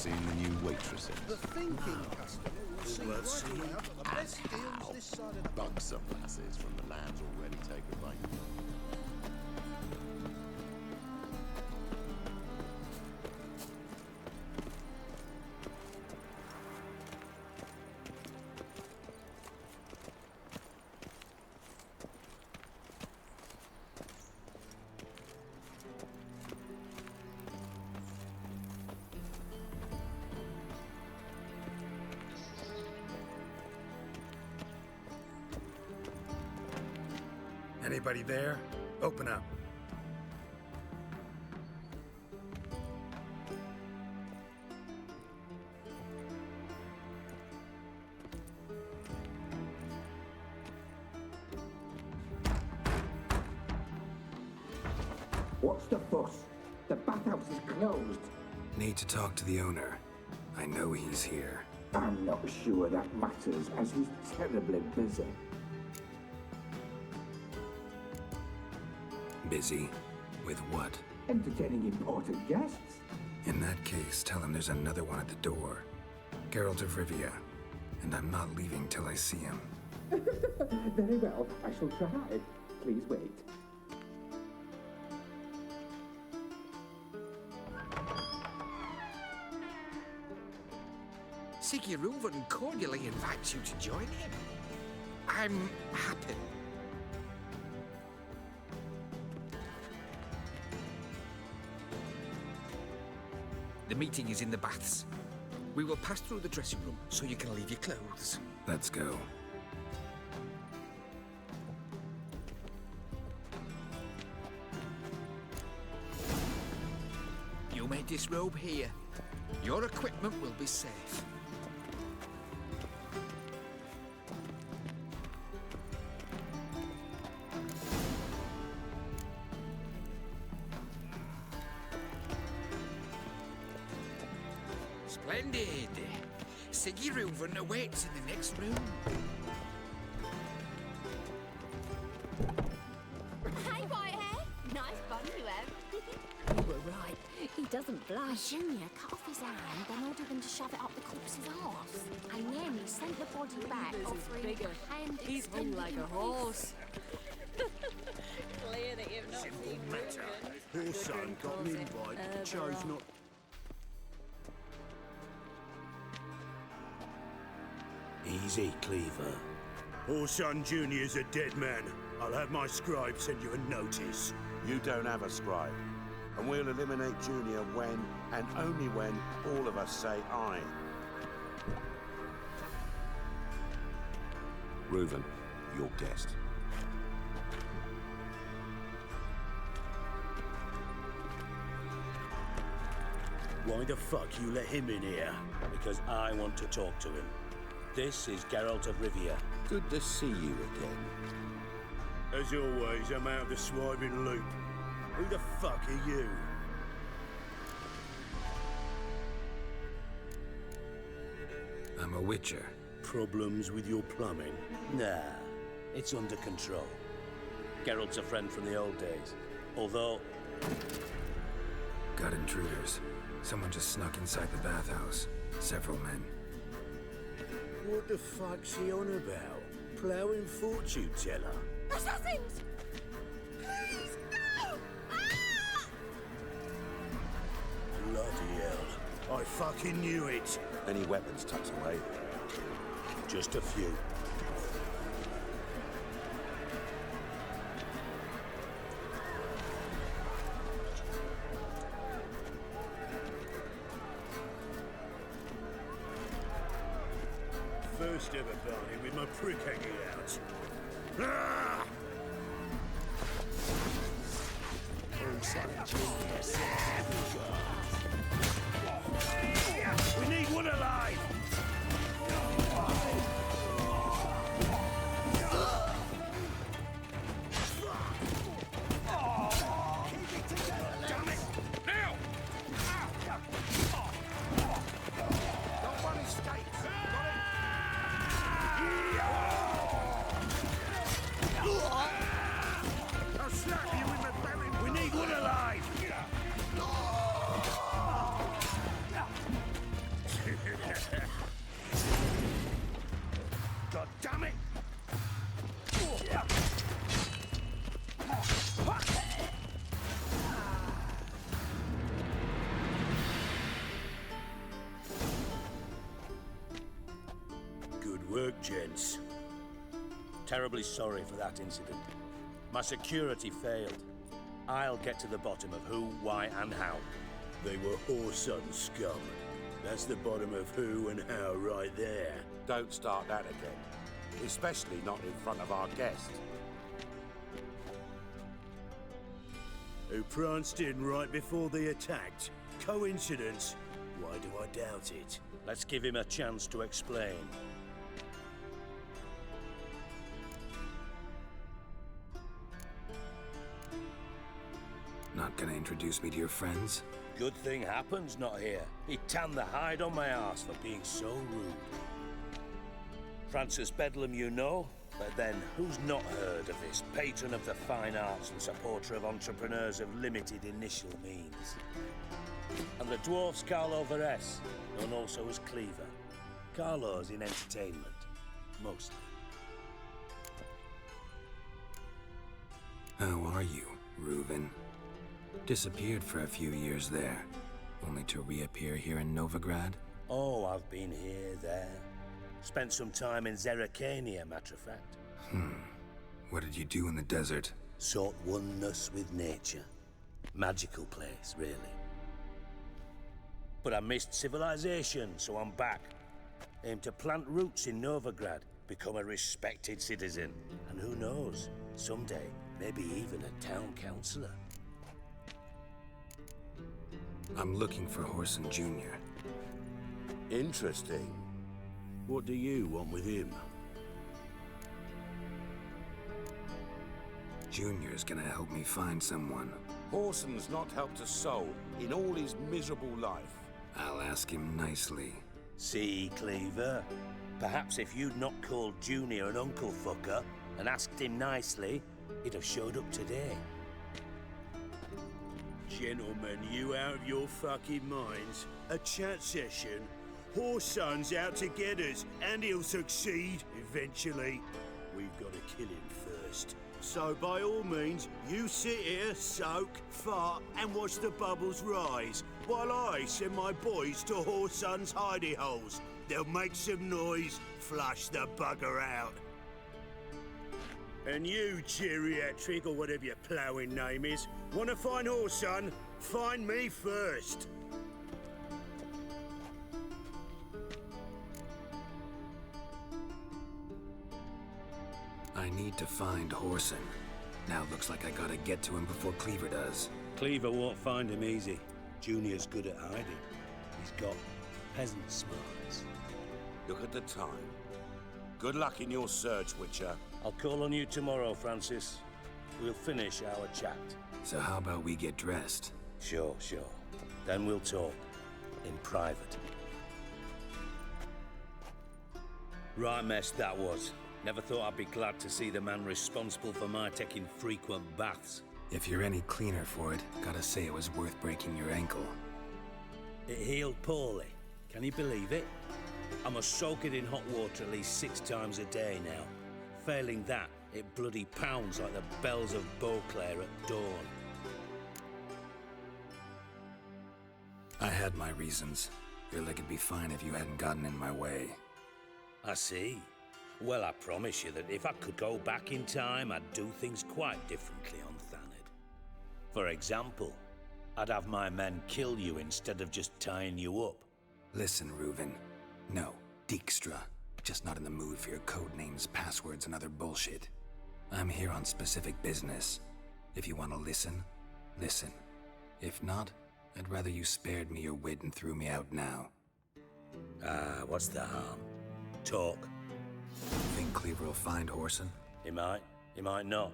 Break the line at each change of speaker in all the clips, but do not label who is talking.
seen the new waitresses?
The thinking customer will see right about the best deals this side of the...
Bug some lasses from the lands already taken by you.
Anybody there? Open up.
What's the fuss? The bathhouse is closed.
Need to talk to the owner. I know he's here.
I'm not sure that matters, as he's terribly busy.
Busy? With what?
Entertaining important guests.
In that case, tell him there's another one at the door. Geralt of Rivia. And I'm not leaving till I see him.
Very well, I shall try. Please wait.
Sigi Rueven cordially invites you to join him. I'm happy. The meeting is in the baths. We will pass through the dressing room so you can leave your clothes.
Let's go.
You may disrobe here. Your equipment will be safe. Splendid! Sigi Rueven awaits in the next room.
Hey, Whitehair! Nice bun you have. You were right. He doesn't blush. Junior cut off his hand, then ordered them to shove it up the corpse's arse. And then he sent the body back, offering a hand
He's hung like a horse.
Clear that you've not
Simple
seen
matter.
Rueven.
Whoreson got an invite, but chose not...
Easy, Cleaver.
Whoreson Junior's a dead man. I'll have my scribe send you a notice.
You don't have a scribe. And we'll eliminate Junior when, and only when, all of us say aye. Rueven, your guest.
Why the fuck you let him in here? Because I want to talk to him. This is Geralt of Rivia.
Good to see you again.
As always, I'm out of the swiping loop. Who the fuck are you?
I'm a witcher.
Problems with your plumbing? Nah, it's under control. Geralt's a friend from the old days. Although...
Got intruders. Someone just snuck inside the bathhouse. Several men.
What the fuck's he on about? Ploughing fortune teller?
Assassins! Please, no! Ah!
Bloody hell. I fucking knew it.
Any weapons tucked away?
Just a few.
First ever party with my prick hanging out. Ah! We need one alive! Damn it! Now! Don't want mistakes! I'll slap you in the belly. We need one alive. gents.
Terribly sorry for that incident. My security failed. I'll get to the bottom of who, why, and how.
They were Whoreson scum. That's the bottom of who and how right there.
Don't start that again. Especially not in front of our guest.
Who pranced in right before they attacked. Coincidence? Why do I doubt it?
Let's give him a chance to explain.
Not gonna introduce me to your friends?
Good thing Happen's not here. He tanned the hide on my ass for being so rude. Francis Bedlam you know, but then who's not heard of this patron of the fine arts and supporter of entrepreneurs of limited initial means? And the dwarf's Carlo Veres, known also as Cleaver. Carlo's in entertainment, mostly.
How are you, Rueven? Disappeared for a few years there, only to reappear here in Novigrad?
Oh, I've been here, there. Spent some time in Zerrikania, matter of fact.
What did you do in the desert?
Sought oneness with nature. Magical place, really. But I missed civilization, so I'm back. Aim to plant roots in Novigrad, become a respected citizen. And who knows, someday, maybe even a town councillor.
I'm looking for Whoreson Junior.
Interesting.
What do you want with him?
Junior's gonna help me find someone.
Whoreson's not helped a soul in all his miserable life.
I'll ask him nicely.
See, Cleaver? Perhaps if you'd not called Junior an uncle fucker and asked him nicely, he'd have showed up today.
Gentlemen, you out of your fucking minds? A chat session? Whoreson's out to get us, and he'll succeed eventually. We've got to kill him first. So by all means, you sit here, soak, fart, and watch the bubbles rise, while I send my boys to Whoreson's hidey holes. They'll make some noise, flush the bugger out. And you, geriatric, or whatever your ploughing name is, want to find Whoreson? Find me first.
I need to find Whoreson. Now looks like I gotta get to him before Cleaver does.
Cleaver won't find him easy. Junior's good at hiding. He's got peasant smarts.
Look at the time. Good luck in your search, Witcher.
I'll call on you tomorrow, Francis. We'll finish our chat.
So how about we get dressed?
Sure. Then we'll talk. In private. Right mess that was. Never thought I'd be glad to see the man responsible for my taking frequent baths.
If you're any cleaner for it, gotta say it was worth breaking your ankle.
It healed poorly. Can you believe it? I must soak it in hot water at least 6 times a day now. Failing that, it bloody pounds like the bells of Beauclair at dawn.
I had my reasons. Feel like it'd be fine if you hadn't gotten in my way.
I see. Well, I promise you that if I could go back in time, I'd do things quite differently on Thanedd. For example, I'd have my men kill you instead of just tying you up.
Listen, Rueven. No, Dijkstra. Just not in the mood for your code names, passwords, and other bullshit. I'm here on specific business. If you want to listen, listen. If not, I'd rather you spared me your wit and threw me out now.
What's the harm? Talk.
Think Cleaver will find Whoreson?
He might not.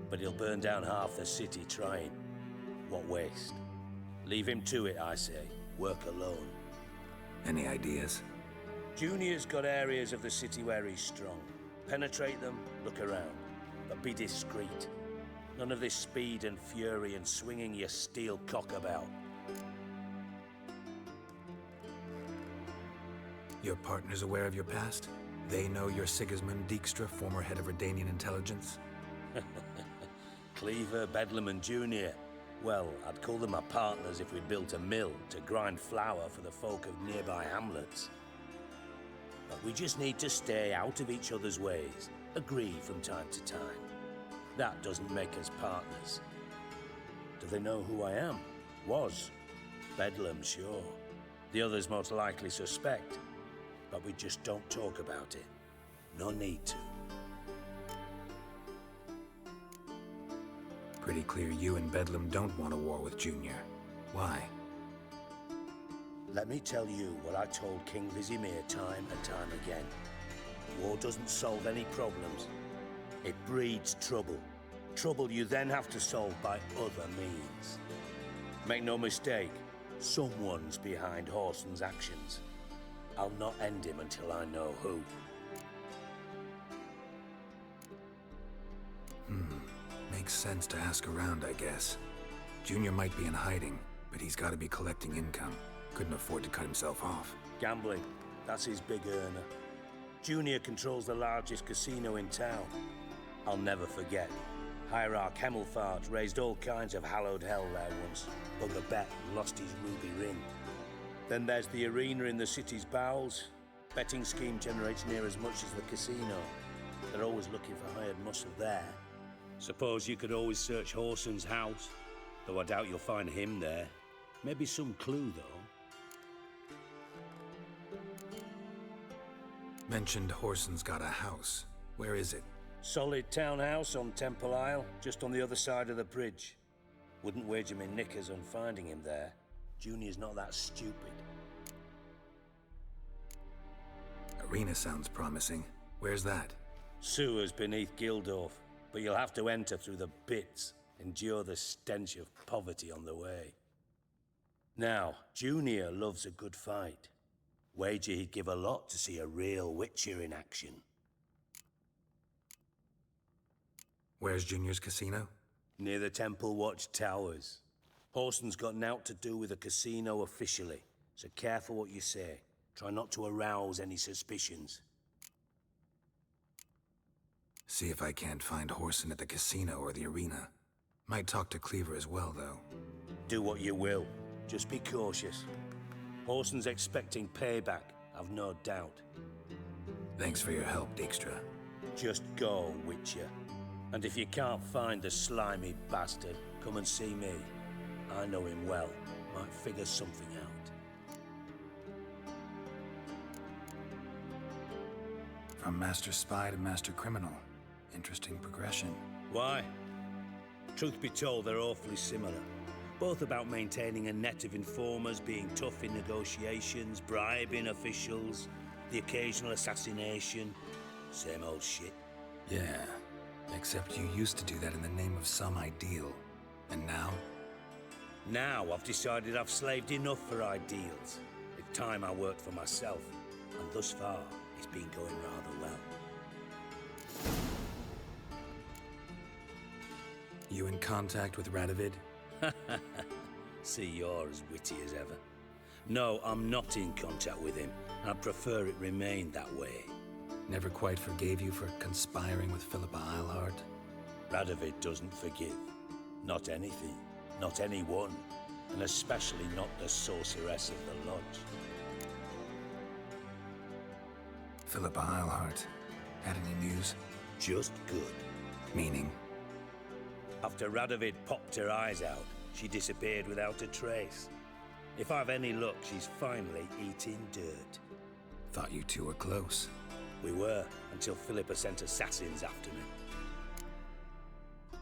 But he'll burn down half the city trying. What waste. Leave him to it, I say. Work alone.
Any ideas?
Junior's got areas of the city where he's strong. Penetrate them, look around. But be discreet. None of this speed and fury and swinging your steel cock about.
Your partner's aware of your past? They know you're Sigismund Dijkstra, former head of Redanian intelligence?
Cleaver, Bedlam and Junior. Well, I'd call them my partners if we built a mill to grind flour for the folk of nearby hamlets. But we just need to stay out of each other's ways. Agree from time to time. That doesn't make us partners. Do they know who I am? Was. Bedlam, sure. The others most likely suspect. But we just don't talk about it. No need to.
Pretty clear you and Bedlam don't want a war with Junior. Why?
Let me tell you what I told King Vizimir time and time again. War doesn't solve any problems. It breeds trouble. Trouble you then have to solve by other means. Make no mistake, someone's behind Whoreson's actions. I'll not end him until I know who.
Makes sense to ask around, I guess. Junior might be in hiding, but he's got to be collecting income. Couldn't afford to cut himself off.
Gambling, that's his big earner. Junior controls the largest casino in town. I'll never forget. Hierarch Hemmelfart raised all kinds of hallowed hell there once. Bugger bet and lost his ruby ring. Then there's the arena in the city's bowels. Betting scheme generates near as much as the casino. They're always looking for hired muscle there. Suppose you could always search Whoreson's house, though I doubt you'll find him there. Maybe some clue, though.
Mentioned Whoreson's got a house. Where is it?
Solid townhouse on Temple Isle, just on the other side of the bridge. Wouldn't wager me knickers on finding him there. Junior's not that stupid.
Arena sounds promising. Where's that?
Sewers beneath Gildorf, but you'll have to enter through the bits, endure the stench of poverty on the way. Now, Junior loves a good fight. Wager he'd give a lot to see a real Witcher in action.
Where's Junior's casino?
Near the Temple Watch Towers. Whoreson's got nought to do with the casino officially, so careful what you say. Try not to arouse any suspicions.
See if I can't find Whoreson at the casino or the arena. Might talk to Cleaver as well, though.
Do what you will. Just be cautious. Whoreson's expecting payback, I've no doubt.
Thanks for your help, Dijkstra.
Just go, Witcher. And if you can't find the slimy bastard, come and see me. I know him well. Might figure something out.
From Master Spy to Master Criminal. Interesting progression.
Why? Truth be told, they're awfully similar. Both about maintaining a net of informers, being tough in negotiations, bribing officials, the occasional assassination. Same old shit.
Yeah, except you used to do that in the name of some ideal. And now?
Now I've decided I've slaved enough for ideals. It's time I worked for myself. And thus far, it's been going rather well.
You in contact with Radovid?
See, you're as witty as ever. No, I'm not in contact with him. I'd prefer it remained that way.
Never quite forgave you for conspiring with Philippa Eilhart?
Radovid doesn't forgive. Not anything. Not anyone. And especially not the sorceress of the Lodge.
Philippa Eilhart. Had any news?
Just good.
Meaning?
After Radovid popped her eyes out, she disappeared without a trace. If I've any luck, she's finally eating dirt.
Thought you two were close.
We were, until Philippa sent assassins after me.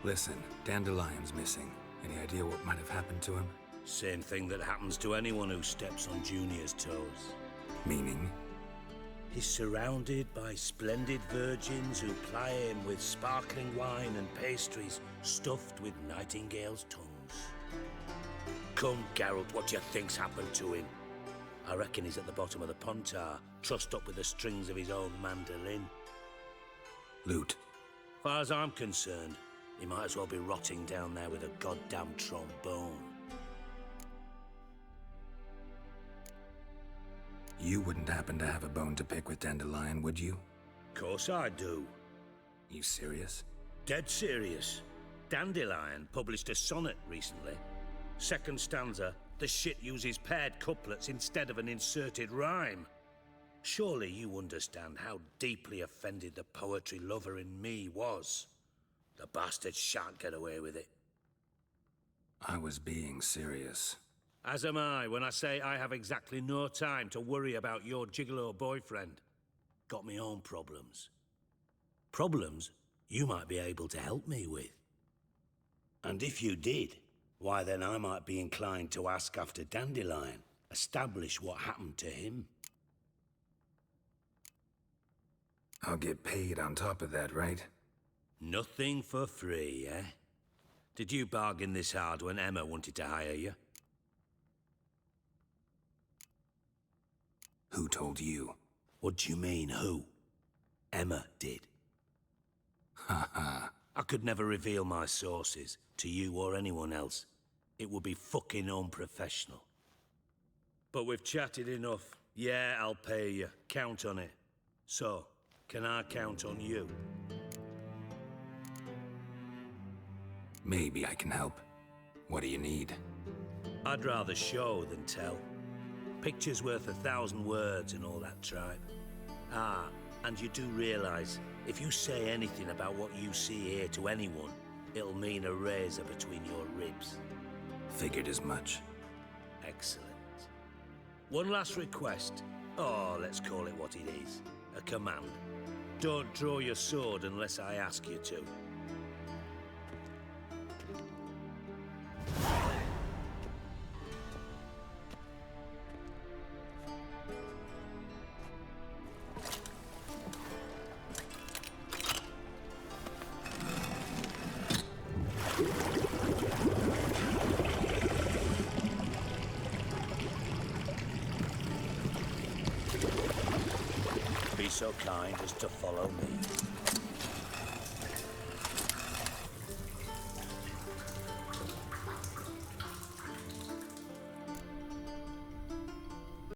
Listen, Dandelion's missing. Any idea what might have happened to him?
Same thing that happens to anyone who steps on Junior's toes.
Meaning?
He's surrounded by splendid virgins who ply him with sparkling wine and pastries stuffed with nightingales' tongues. Come, Geralt, what do you think's happened to him? I reckon he's at the bottom of the Pontar, trussed up with the strings of his own mandolin.
Loot.
Far as I'm concerned, he might as well be rotting down there with a goddamn trombone.
You wouldn't happen to have a bone to pick with Dandelion, would you?
Course I do.
You serious?
Dead serious. Dandelion published a sonnet recently. Second stanza, The shit uses paired couplets instead of an inserted rhyme. Surely you understand how deeply offended the poetry lover in me was. The bastard shan't get away with it.
I was being serious.
As am I when I say I have exactly no time to worry about your gigolo boyfriend. Got me own problems. Problems you might be able to help me with. And if you did, why then I might be inclined to ask after Dandelion, establish what happened to him.
I'll get paid on top of that, right?
Nothing for free, eh? Did you bargain this hard when Emma wanted to hire you?
Who told you?
What do you mean, who? Emma did.
Haha.
I could never reveal my sources to you or anyone else. It would be fucking unprofessional. But we've chatted enough. Yeah, I'll pay you. Count on it. So, can I count on you?
Maybe I can help. What do you need?
I'd rather show than tell. Picture's worth 1,000 words and all that tripe. Ah, and you do realize, if you say anything about what you see here to anyone, it'll mean a razor between your ribs.
Figured as much.
Excellent. One last request. Oh, let's call it what it is. A command. Don't draw your sword unless I ask you to. Be so kind as to follow me.